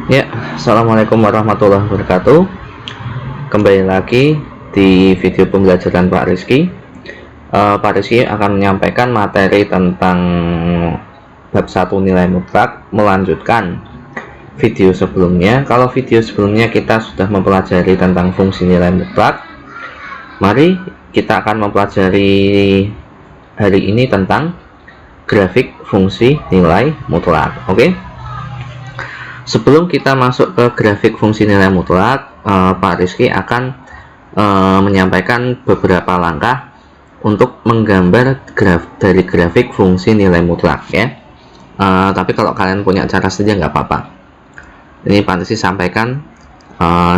Ya, assalamualaikum warahmatullahi wabarakatuh. Kembali lagi di video pembelajaran Pak Rizky. Pak Rizky akan menyampaikan materi tentang bab 1 nilai mutlak, melanjutkan video sebelumnya. Kalau video sebelumnya kita sudah mempelajari tentang fungsi nilai mutlak, mari kita akan mempelajari hari ini tentang grafik fungsi nilai mutlak. Oke? Sebelum kita masuk ke grafik fungsi nilai mutlak, Pak Rizky akan menyampaikan beberapa langkah untuk menggambar dari grafik fungsi nilai mutlak ya. Tapi kalau kalian punya cara sendiri nggak apa-apa. Ini Pak Rizky sampaikan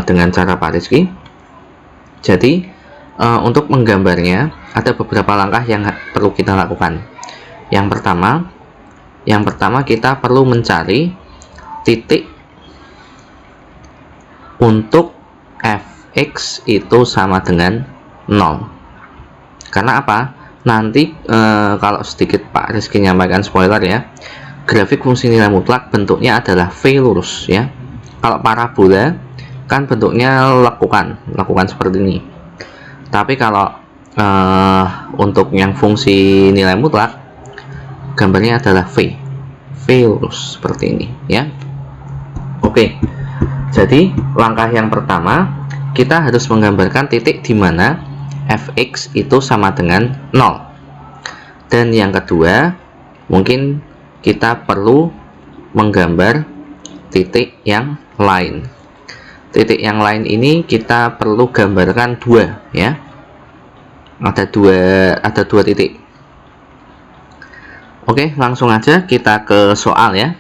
dengan cara Pak Rizky. Jadi untuk menggambarnya ada beberapa langkah yang perlu kita lakukan. Yang pertama kita perlu mencari titik untuk fx itu sama dengan 0. Karena apa? Nanti kalau sedikit Pak Rizky nyampaikan spoiler ya, grafik fungsi nilai mutlak bentuknya adalah V lurus ya. Kalau parabola kan bentuknya lekukan seperti ini. Tapi kalau untuk yang fungsi nilai mutlak, gambarnya adalah V lurus seperti ini ya. Oke, jadi langkah yang pertama kita harus menggambarkan titik di mana fx itu sama dengan 0. Dan yang kedua, mungkin kita perlu menggambar titik yang lain. Titik yang lain ini kita perlu gambarkan dua ya. Ada dua titik. Oke, langsung aja kita ke soal ya.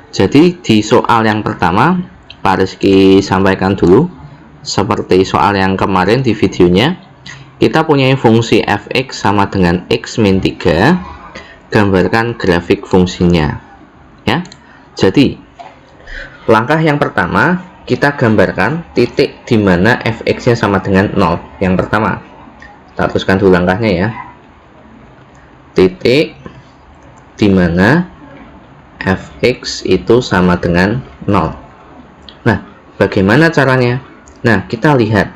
Jadi di soal yang pertama Pak Rizky sampaikan dulu seperti soal yang kemarin di videonya. Kita punya fungsi fx sama dengan x min 3. Gambarkan grafik fungsinya ya. Jadi langkah yang pertama kita gambarkan titik di mana fx nya sama dengan 0. Yang pertama kita teruskan dulu langkahnya ya. Titik di mana fx itu sama dengan 0. Nah, bagaimana caranya? Nah, kita lihat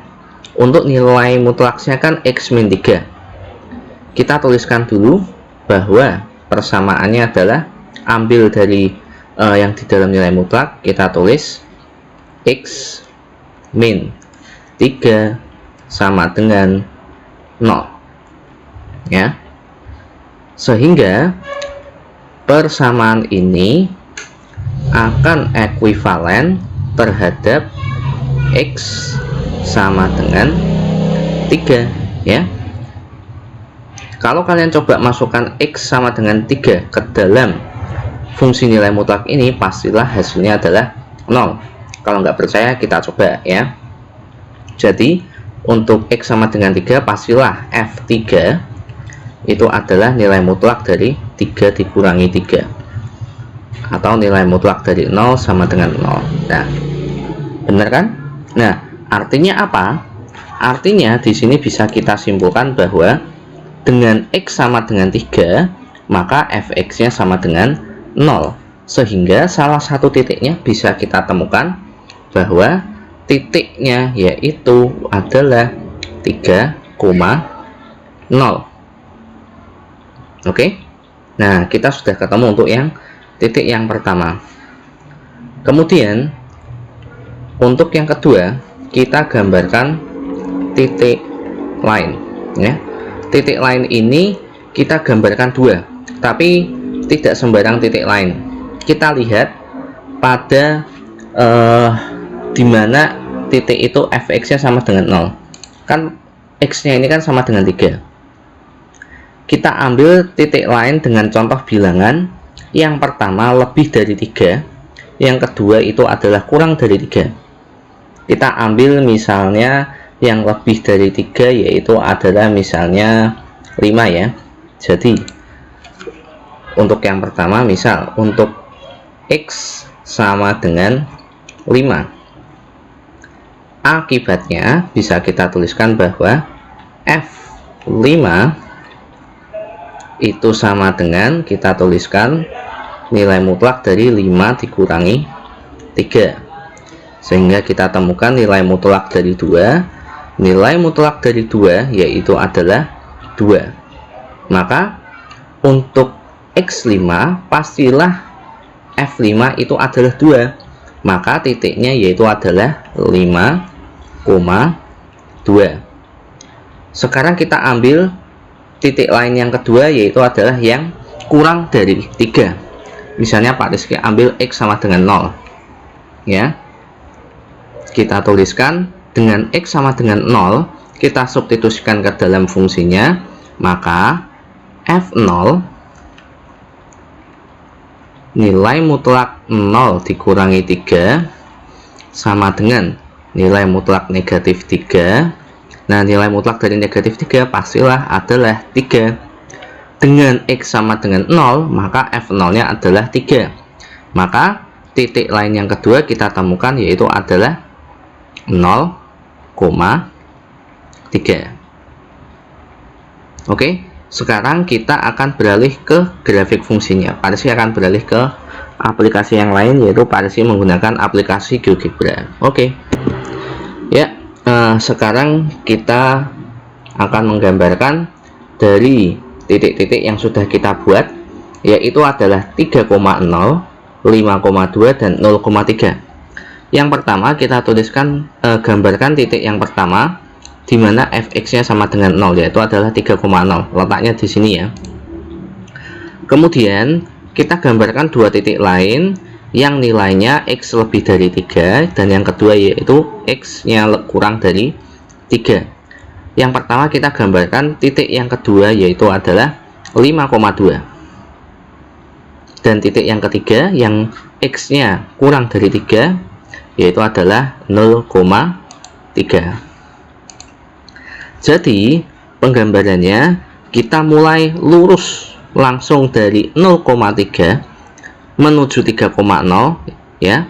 untuk nilai mutlaknya kan x min 3. Kita tuliskan dulu bahwa persamaannya adalah ambil dari yang di dalam nilai mutlak, kita tulis x min 3 sama dengan 0 ya. Sehingga persamaan ini akan ekuivalen terhadap x sama dengan 3 ya. Kalau kalian coba masukkan x sama dengan 3 ke dalam fungsi nilai mutlak ini, pastilah hasilnya adalah 0. Kalau nggak percaya kita coba ya. Jadi untuk x sama dengan 3, pastilah f3 itu adalah nilai mutlak dari 3 dikurangi 3, atau nilai mutlak dari 0 sama dengan 0. Nah, benar kan? Nah, artinya apa? Artinya di sini bisa kita simpulkan bahwa dengan x sama dengan 3, maka fx nya sama dengan 0. Sehingga salah satu titiknya bisa kita temukan bahwa titiknya yaitu adalah 3,0. Oke. Nah, kita sudah ketemu untuk yang titik yang pertama. Kemudian untuk yang kedua, kita gambarkan titik lain ya. Titik lain ini kita gambarkan dua, tapi tidak sembarang titik lain. Kita lihat pada di mana titik itu fx nya sama dengan 0. Kan x nya ini kan sama dengan 3. Kita ambil titik lain dengan contoh bilangan. Yang pertama lebih dari 3, yang kedua itu adalah kurang dari 3. Kita ambil misalnya yang lebih dari 3 yaitu adalah misalnya 5 ya. Jadi untuk yang pertama, misal untuk x sama dengan 5, akibatnya bisa kita tuliskan bahwa f5 itu sama dengan, kita tuliskan nilai mutlak dari 5 dikurangi 3 sehingga kita temukan nilai mutlak dari 2. Nilai mutlak dari 2 yaitu adalah 2. Maka untuk X5 pastilah F5 itu adalah 2. Maka titiknya yaitu adalah 5,2. Sekarang kita ambil titik lain yang kedua, yaitu adalah yang kurang dari 3. Misalnya Pak Rizky ambil X sama dengan 0, ya. Kita tuliskan dengan X sama dengan 0, kita substitusikan ke dalam fungsinya, maka F0 nilai mutlak 0 dikurangi 3 sama dengan nilai mutlak negatif 3. Nah, nilai mutlak dari negatif 3 pastilah adalah 3. Dengan X sama dengan 0, maka F0 nya adalah 3. Maka titik lain yang kedua kita temukan yaitu adalah 0,3. Oke, sekarang kita akan beralih ke grafik fungsinya. Pak Rizky akan beralih ke aplikasi yang lain, yaitu Pak Rizky menggunakan aplikasi GeoGebra. Oke, ya. Sekarang kita akan menggambarkan dari titik-titik yang sudah kita buat, yaitu adalah 3,0, 5,2 dan 0,3. Yang pertama kita tuliskan, gambarkan titik yang pertama di mana fx-nya sama dengan 0, yaitu adalah 3,0. Letaknya di sini ya. Kemudian kita gambarkan dua titik lain yang nilainya X lebih dari 3, dan yang kedua yaitu X nya kurang dari 3. Yang pertama kita gambarkan titik yang kedua yaitu adalah 5,2, dan titik yang ketiga yang X nya kurang dari 3 yaitu adalah 0,3. Jadi penggambarannya kita mulai lurus langsung dari 0,3 menuju 3,0 ya.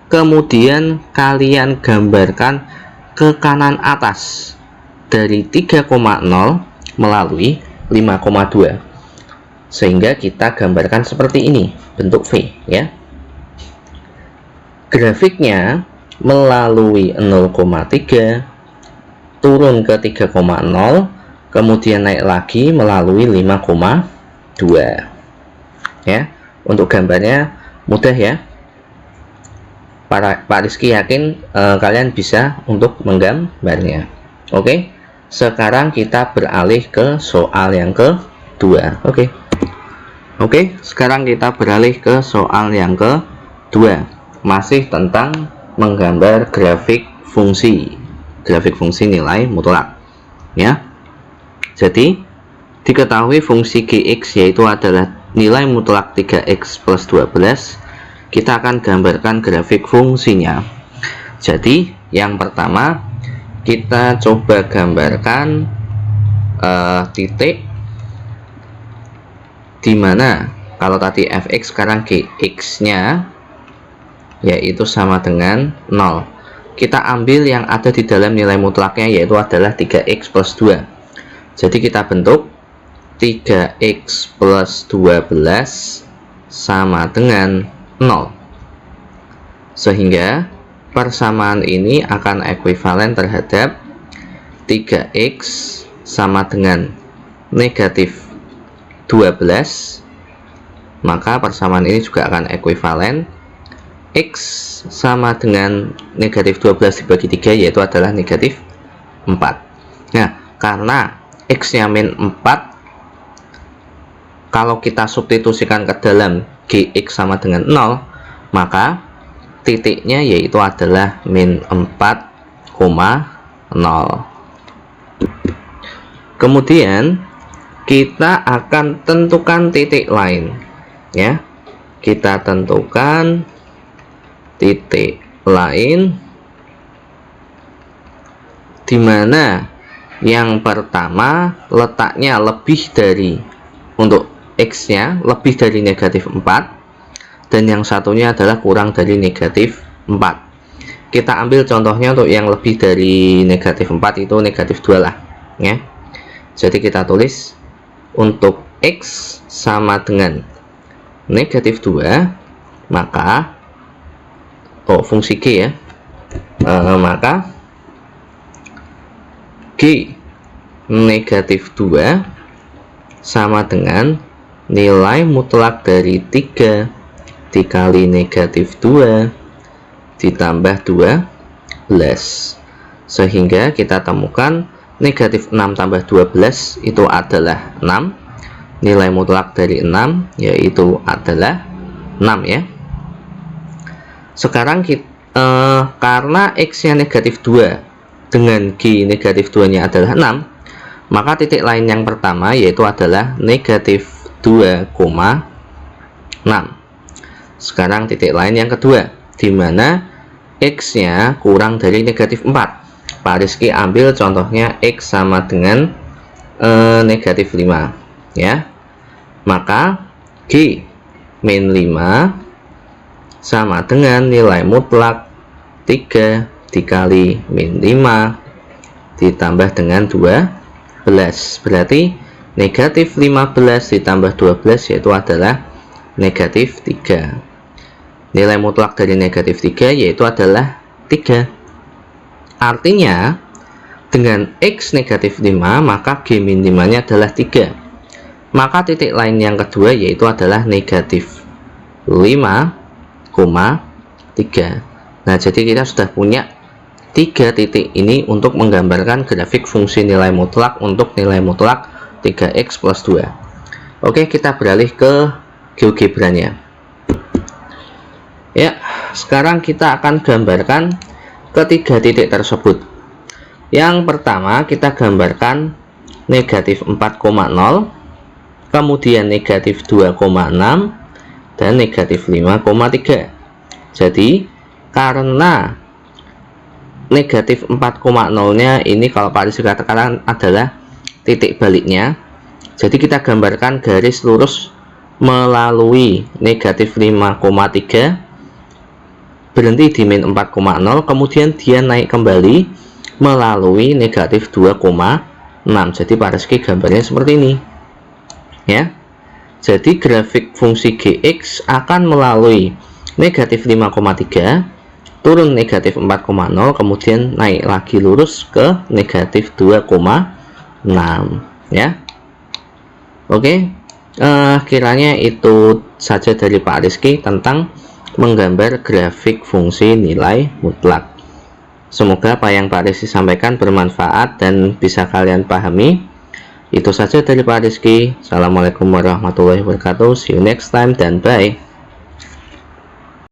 Kemudian kalian gambarkan ke kanan atas dari 3,0 melalui 5,2, sehingga kita gambarkan seperti ini bentuk V ya. Grafiknya melalui 0,3 turun ke 3,0, kemudian naik lagi melalui 5,2 ya. Untuk gambarnya mudah ya, Pak Rizky yakin kalian bisa untuk menggambarnya. Oke, sekarang kita beralih ke soal yang kedua. Oke, sekarang kita beralih ke soal yang kedua, masih tentang menggambar grafik fungsi nilai mutlak ya. Jadi diketahui fungsi gx yaitu adalah nilai mutlak 3x plus 12. Kita akan gambarkan grafik fungsinya. Jadi yang pertama kita coba gambarkan titik dimana kalau tadi fx, sekarang gx nya yaitu sama dengan 0. Kita ambil yang ada di dalam nilai mutlaknya yaitu adalah 3x plus 2. Jadi kita bentuk 3x plus 12 sama dengan 0, sehingga persamaan ini akan ekuivalen terhadap 3x sama dengan negatif 12, maka persamaan ini juga akan ekuivalen x sama dengan negatif 12 dibagi 3 yaitu adalah negatif 4. Nah, karena x nya min 4, kalau kita substitusikan ke dalam gx sama dengan 0, maka titiknya yaitu adalah min 4,0. Kemudian kita akan tentukan titik lain ya. Kita tentukan titik lain di mana yang pertama letaknya lebih dari, untuk X nya lebih dari negatif 4, dan yang satunya adalah kurang dari negatif 4. Kita ambil contohnya untuk yang lebih dari negatif 4 itu negatif 2 lah ya. Jadi kita tulis untuk X sama dengan negatif 2, maka fungsi G ya, maka G negatif 2 sama dengan nilai mutlak dari 3 dikali negatif 2 ditambah 12, sehingga kita temukan negatif 6 tambah 12 itu adalah 6. Nilai mutlak dari 6 yaitu adalah 6 ya. Sekarang kita, karena X nya negatif 2 dengan G negatif 2 nya adalah 6, maka titik lain yang pertama yaitu adalah negatif 2,6. Sekarang titik lain yang kedua, di mana X nya kurang dari negatif 4. Pak Rizky ambil contohnya X sama dengan negatif 5 ya. Maka G min 5 sama dengan nilai mutlak 3 dikali min 5 ditambah dengan 12. Berarti negatif 15 ditambah 12 yaitu adalah negatif 3. Nilai mutlak dari negatif 3 yaitu adalah 3. Artinya dengan X negatif 5 maka G min 5 nya adalah 3. Maka titik lain yang kedua yaitu adalah negatif 5,3. Nah, jadi kita sudah punya 3 titik ini untuk menggambarkan grafik fungsi nilai mutlak untuk nilai mutlak 3x plus 2. Oke, kita beralih ke GeoGebra-nya. Ya, sekarang kita akan gambarkan ketiga titik tersebut. Yang pertama kita gambarkan negatif 4,0, kemudian negatif 2,6, dan negatif 5,3. Jadi karena negatif 4,0 nya ini kalau Pak Rizky katakan adalah titik baliknya, jadi kita gambarkan garis lurus melalui negatif 5,3 berhenti di min 4,0, kemudian dia naik kembali melalui negatif 2,6. jadi Pak Rizky gambarnya seperti ini ya. Jadi grafik fungsi Gx akan melalui negatif 5,3 turun negatif 4,0 kemudian naik lagi lurus ke negatif 2,6 ya. Oke, kiranya itu saja dari Pak Rizky tentang menggambar grafik fungsi nilai mutlak. Semoga apa yang Pak Rizky sampaikan bermanfaat dan bisa kalian pahami. Itu saja dari Pak Rizky. Assalamualaikum warahmatullahi wabarakatuh. See you next time dan bye.